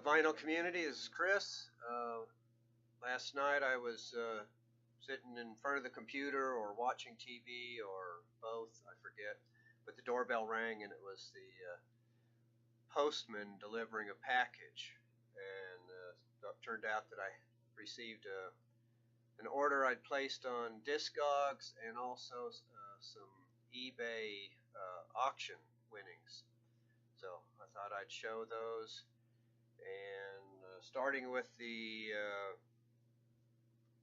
Vinyl community, this is Chris. Last night I was sitting in front of the computer or watching TV or both, I forget, but the doorbell rang and it was the postman delivering a package, and it turned out that I received an order I'd placed on Discogs and also some eBay auction winnings. So I thought I'd show those. And starting with the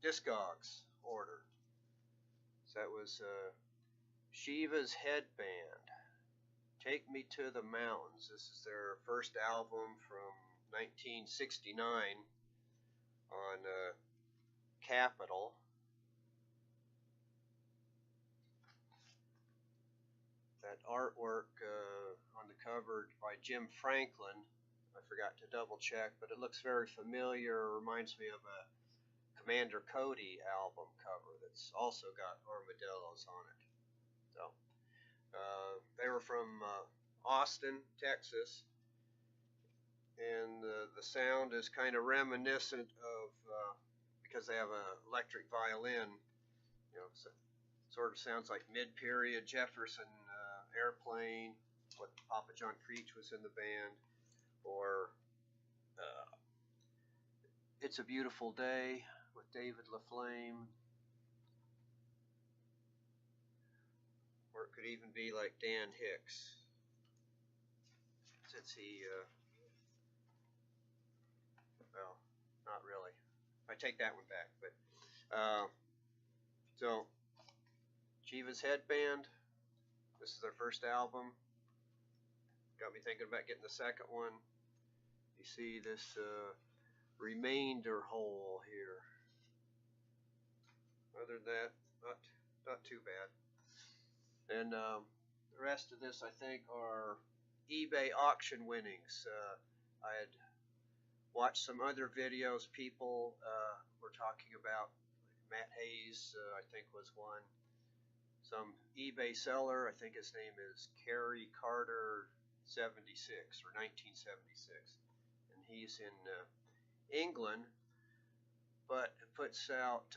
Discogs order. So that was Shivas Headband, Take Me to the Mountains. This is their first album from 1969 on Capitol. That artwork on the cover by Jim Franklin, I forgot to double check, but it looks very familiar. Reminds me of a Commander Cody album cover that's also got armadillos on it. So they were from Austin, Texas, and the sound is kind of reminiscent of because they have an electric violin. You know, so sort of sounds like mid-period Jefferson Airplane. What Papa John Creech was in the band. Or It's a Beautiful Day with David LaFlame. Or it could even be like Dan Hicks, since he, well, not really. I take that one back. But so, Shivas Headband, this is their first album. Got me thinking about getting the second one. You see this remainder hole here. Other than that, not too bad. And the rest of this, I think, are eBay auction winnings. I had watched some other videos. People were talking about, like Matt Hayes, I think, was one. Some eBay seller, I think his name is Kerry Carter 76 or 1976. And he's in England, but it puts out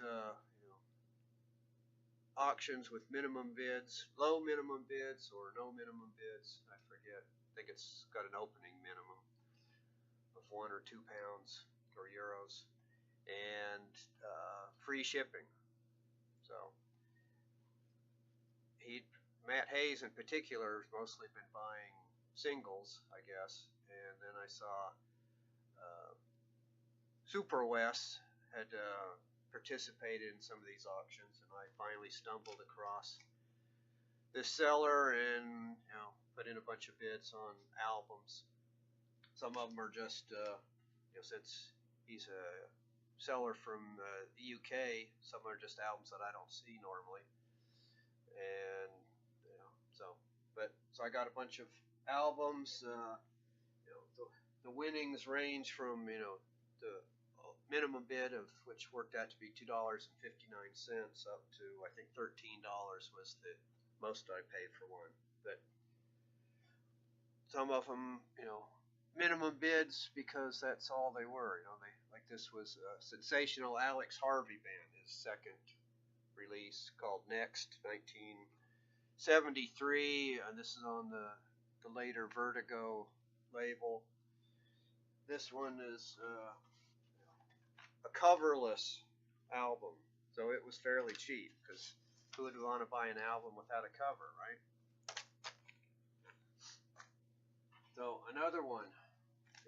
auctions with minimum bids, low minimum bids or no minimum bids. I forget. I think it's got an opening minimum of £1 or £2 or euros, and free shipping. So Matt Hayes in particular has mostly been buying singles, I guess, and then I saw Super West had participated in some of these auctions, and I finally stumbled across this seller and put in a bunch of bids on albums. Some of them are just since he's a seller from the UK, some are just albums that I don't see normally, and so I got a bunch of albums. The winnings range from the minimum bid of which worked out to be $2.59 up to I think $13 was the most I paid for one. But some of them, minimum bids because that's all they were. Like this was Sensational Alex Harvey Band, his second release called Next, 1973, and this is on the later Vertigo label. This one is a coverless album, so it was fairly cheap, because who would want to buy an album without a cover, right? So another one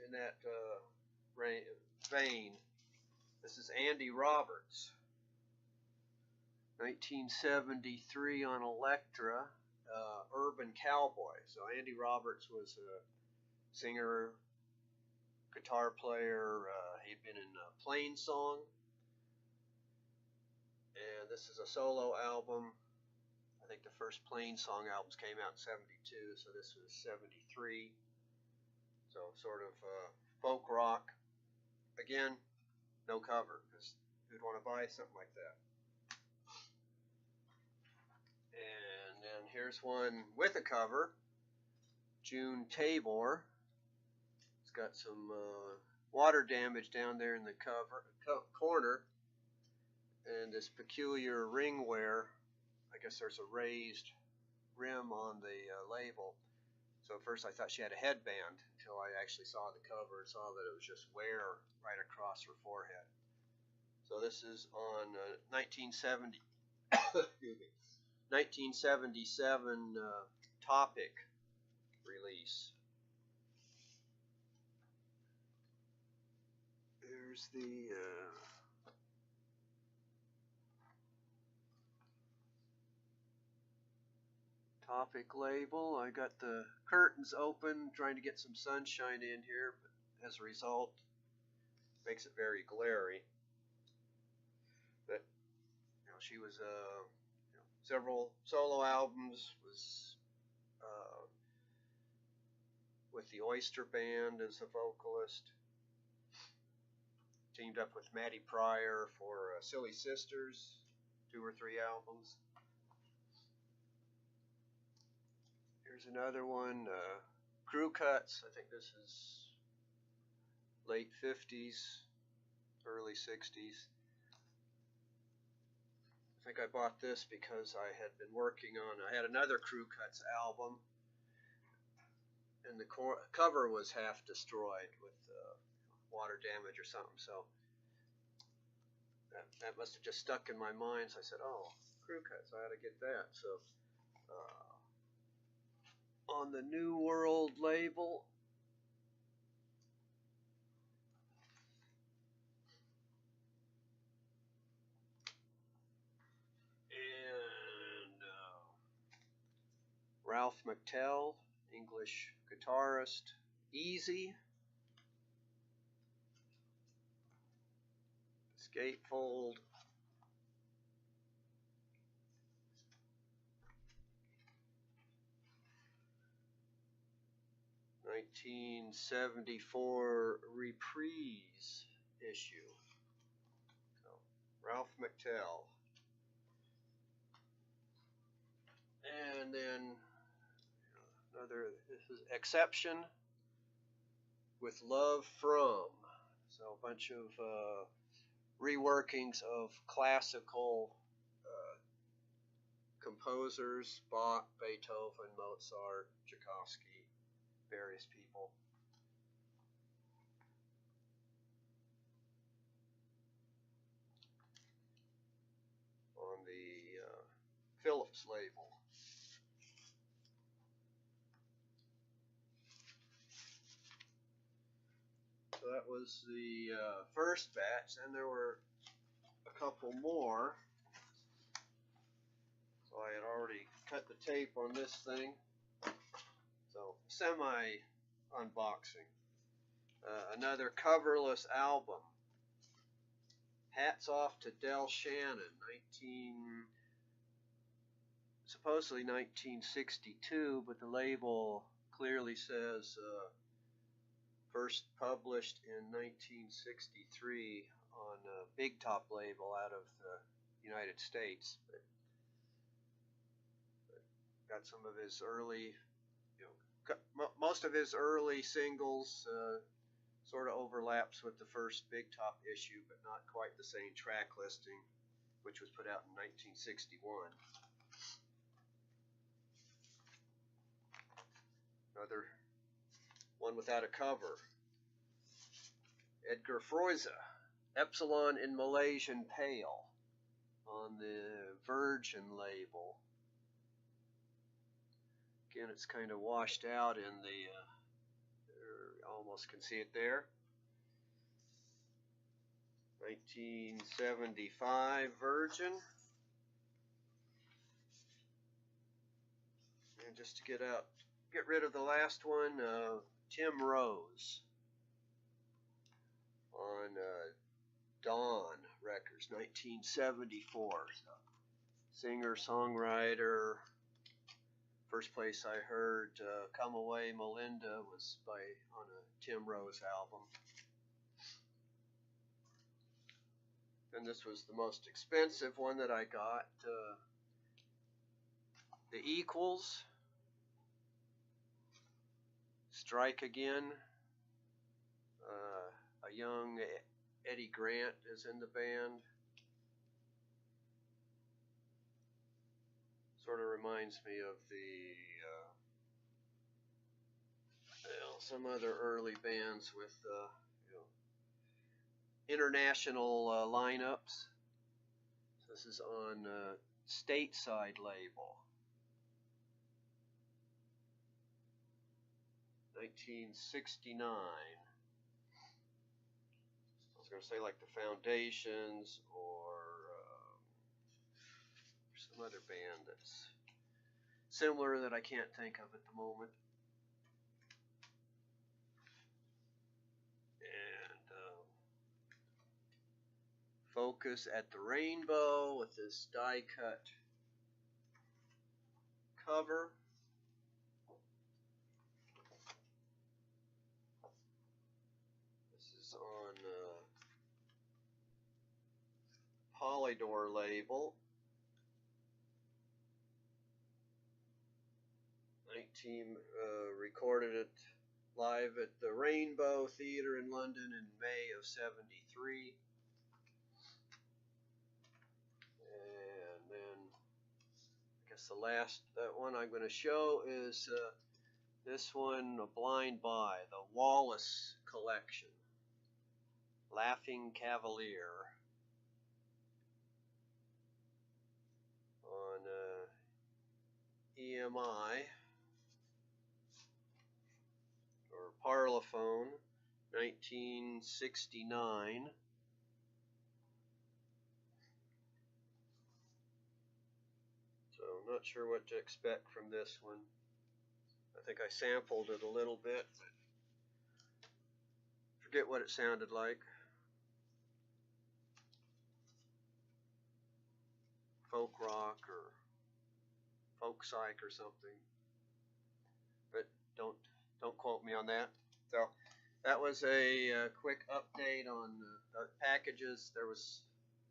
in that vein, this is Andy Roberts, 1973 on Elektra, Urban Cowboy. So Andy Roberts was a singer, guitar player. He'd been in Plain Song, and this is a solo album. I think the first Plain Song albums came out in 72, so this was 73. So sort of folk rock. Again, no cover, because who'd want to buy something like that? And then here's one with a cover, June Tabor. It's got some water damage down there in the corner, and this peculiar ring wear. I guess there's a raised rim on the label. So at first I thought she had a headband until I actually saw the cover and saw that it was just wear right across her forehead. So this is on 1970, excuse me, 1977 Topic release. There's the Topic label. I got the curtains open, trying to get some sunshine in here, but as a result, makes it very glary. But you know, she was several solo albums, was with the Oyster Band as a vocalist. Teamed up with Maddy Pryor for Silly Sisters, 2 or 3 albums. Here's another one, Crew Cuts. I think this is late 50s, early 60s. I think I bought this because I had been working on, I had another Crew Cuts album, and the cover was half destroyed with water damage or something, so that must have just stuck in my mind. So I said, oh, Crew Cuts, I ought to get that. So on the New World label, and Ralph McTell, English guitarist, Easy, Gatefold, '74 Reprise issue. So, Ralph McTell. And then another, this is Exception with Love From. So a bunch of reworkings of classical composers, Bach, Beethoven, Mozart, Tchaikovsky, various people. On the Phillips label. So that was the first batch, and there were a couple more. So I had already cut the tape on this thing. So semi-unboxing. Another coverless album. Hats Off to Dell Shannon, supposedly 1962, but the label clearly says first published in 1963 on a Big Top label out of the United States. But got some of his early, most of his early singles sort of overlaps with the first Big Top issue, but not quite the same track listing, which was put out in 1961. Another one without a cover. Edgar Froese, Epsilon in Malaysian Pale, on the Virgin label. Again, it's kind of washed out in the, almost can see it there. 1975 Virgin. And just to get rid of the last one, Tim Rose on Dawn Records, 1974. So, singer, songwriter. First place I heard Come Away Melinda was on a Tim Rose album. And this was the most expensive one that I got. The Equals, Strike Again. I a young Eddie Grant is in the band. Sort of reminds me of the some other early bands with international lineups. So this is on Stateside label. 1969. I was going to say like the Foundations or some other band that's similar that I can't think of at the moment. And Focus at the Rainbow with this die cut cover. This is on Polydor label. 19 recorded it live at the Rainbow Theatre in London in May of '73. And then I guess the last one I'm going to show is this one, A Blind Buy, the Wallace collection. Laughing Cavalier. On EMI. Or Parlophone, 1969. So I'm not sure what to expect from this one. I think I sampled it a little bit, but forget what it sounded like. Folk rock or folk psych or something. But don't quote me on that. So that was a quick update on the packages. There was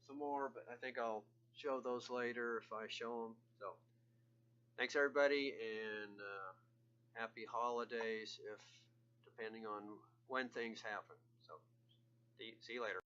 some more, but I think I'll show those later if I show them. So thanks everybody, and happy holidays, if depending on when things happen. So see you later.